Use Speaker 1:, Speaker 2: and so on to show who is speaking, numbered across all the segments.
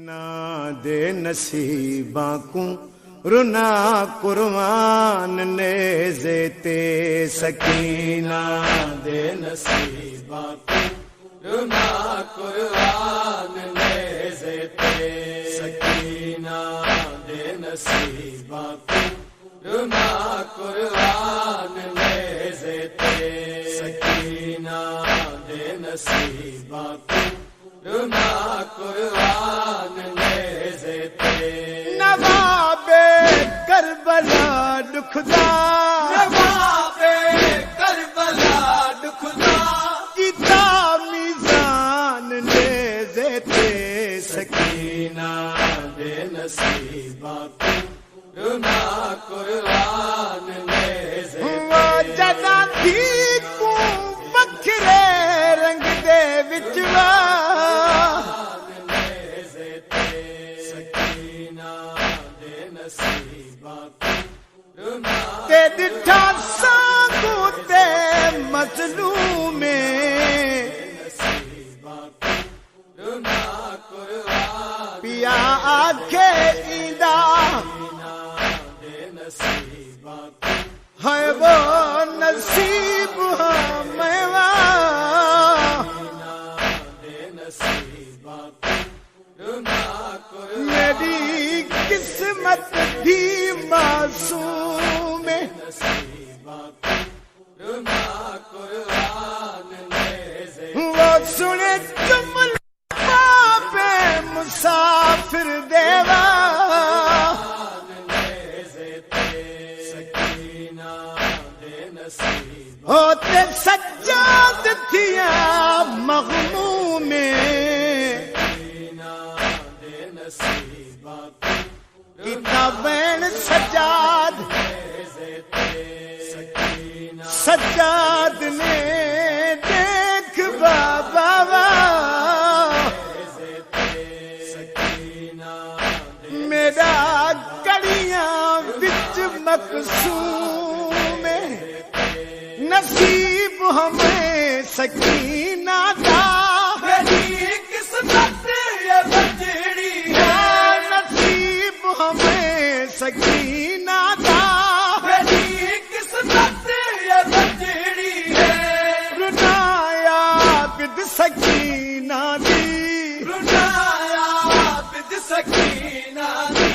Speaker 1: سکینہ دے نصیباں کو رنا قربان نیزے تے سکینہ دے نصیباں کو رنا قربان نیزے تے سکینہ دے نصیباں کو رنا قربان نیزے تے سکینہ دے نصیباں کو رنا قربان نیزے تے نواب کربلا دکھدا نواب کربلا دکھدا کیتا میزان نیزے تے سکینہ دے نصیباں کو رنا قربان نیزے تے جدا تھی کو بکھرے رنگ دے وچ تے ڈٹھا سانگو تے مظلوم پیا آکھے ایندا ہے وہ نصیب ہمیں میری قسمت بھی معصوم وہ سنے جملہ پہ مسافر دیوا ہوتے سجاد تھیا مغموم کتابین سجاد سجاد نے دیکھ بابا میرا گڑیاں وچ مقصوم نصیب ہمیں سکینہ دا میری قسمت یہ بجڑی ہے نصیب ہمیں سکینہ دا میری قسمت یہ بجڑی ہے رنایا بد سکینہ دی رنایا بد سکینہ دی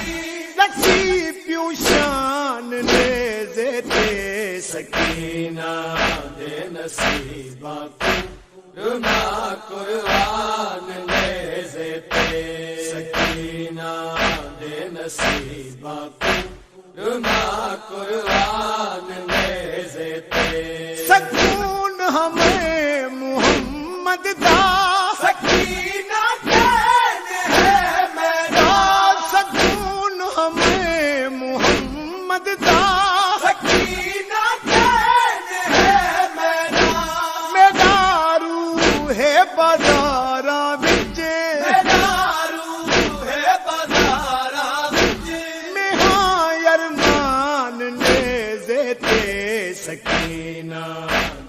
Speaker 1: نصیب پیو شان نیزے تے سکینہ دے نصیباں کو رنا قربان نیزے تے سکینہ دے نصیباں کو رنا قربان نیزے تے سکون ہمیں محمد دا سکینہ دین ہے میرا سکون ہمیں محمد دا بازارا وچ میں ہاں ارمان نیزے تے سکینہ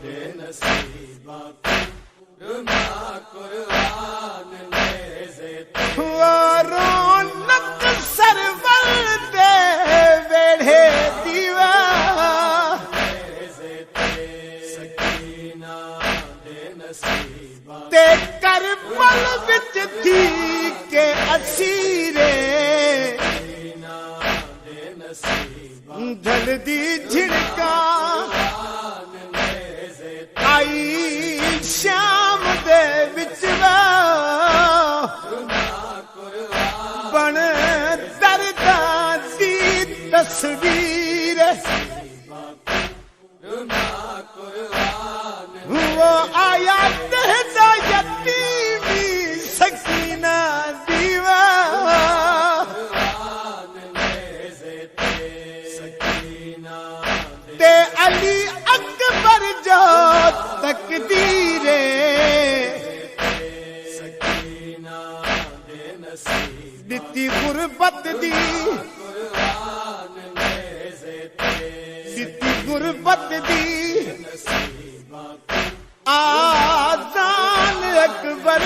Speaker 1: دے نصیباں کو رنا قربان نیزے تے رونق سرور دے ویڑھے دیوا نیزے تے سکینہ دے نصیباں تے کربل وچ تھی کہ اسیرے دل دی جھڑکا آئی شام دے وچ بن درداں دی تصویر وہ آیا تہدا یتیمی سکینہ دیوا تے علی اکبر جو تقدیر دتی غربت دی دتی غربت دی آذان اکبر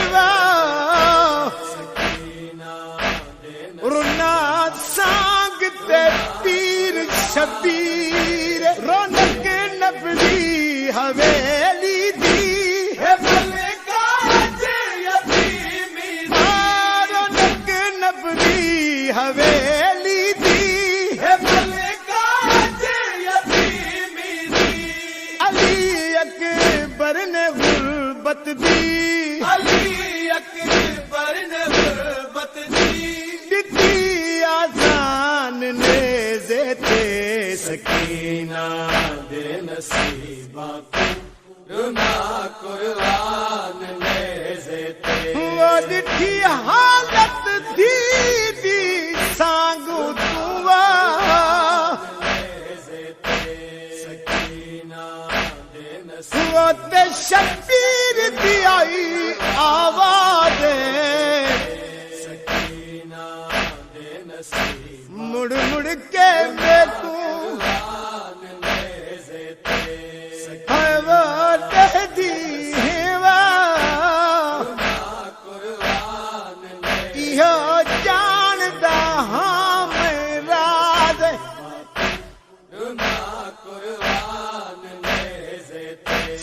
Speaker 1: سکینہ دے نصیبہ کو رونا قرآن نیزے تے وہ ڈٹھی حالت دی دی سانگو دعا نیزے تے سکینہ دے نصیبہ وہ تے شبیر دی آئی آواز سکینہ دے نصیبہ مڑ مڑ کے میں تو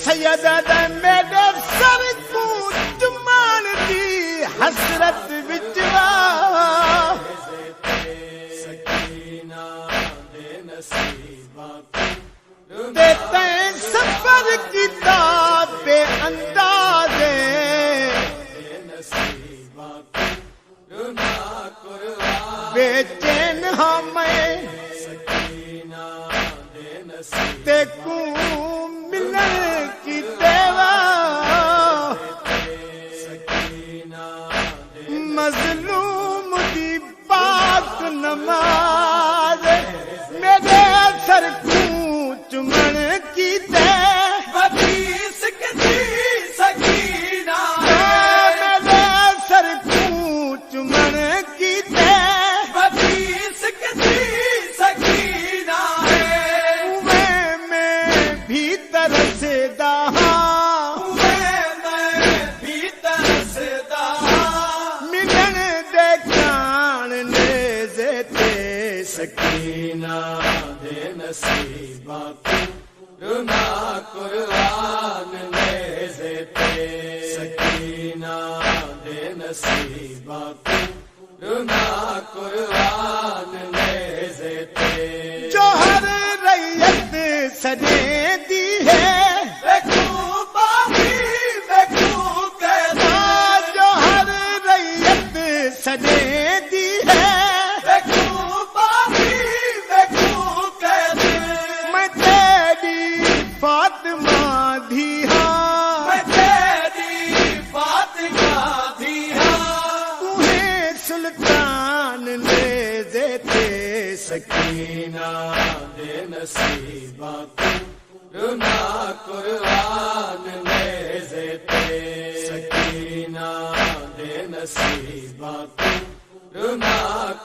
Speaker 1: سیدہ میرے سر کو چمان دی حسرت بچوا سکینہ دے نصیبہ دیتے سفر کتاب پہ اندازے نصیبہ رونا قرآن بے چین ہمیں سکینہ دے نصیبہ کو کی دیوا مظلوم دی پاک نماز میرے سر کو چمن کی دے حدیث کسی سکینہ میرے سر کو چمن کی دے حدیث کسی سکینہ میں بھی ترسدا سکینہ دے نصیبہ کو رونا قرآن نیزے تے سکینہ دے نصیبہ کو رونا قرآن نیزے تے جو ہر ریت سجے دی ہے دیکھو باقی دیکھو کیسا جو ہر ریت سجے دی ہے فاطمہ دی ہاں تیری فاطمہ دی ہاں تمہیں سلطان نیزے تے سکینہ دے نصیبہ کو رونا قرآن نیزے تے سکینہ دے نصیبہ کو رونا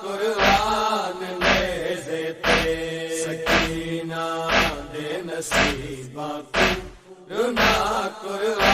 Speaker 1: قرآن نیزے تے سکینہ دے نصیبہ کو رونا قرآن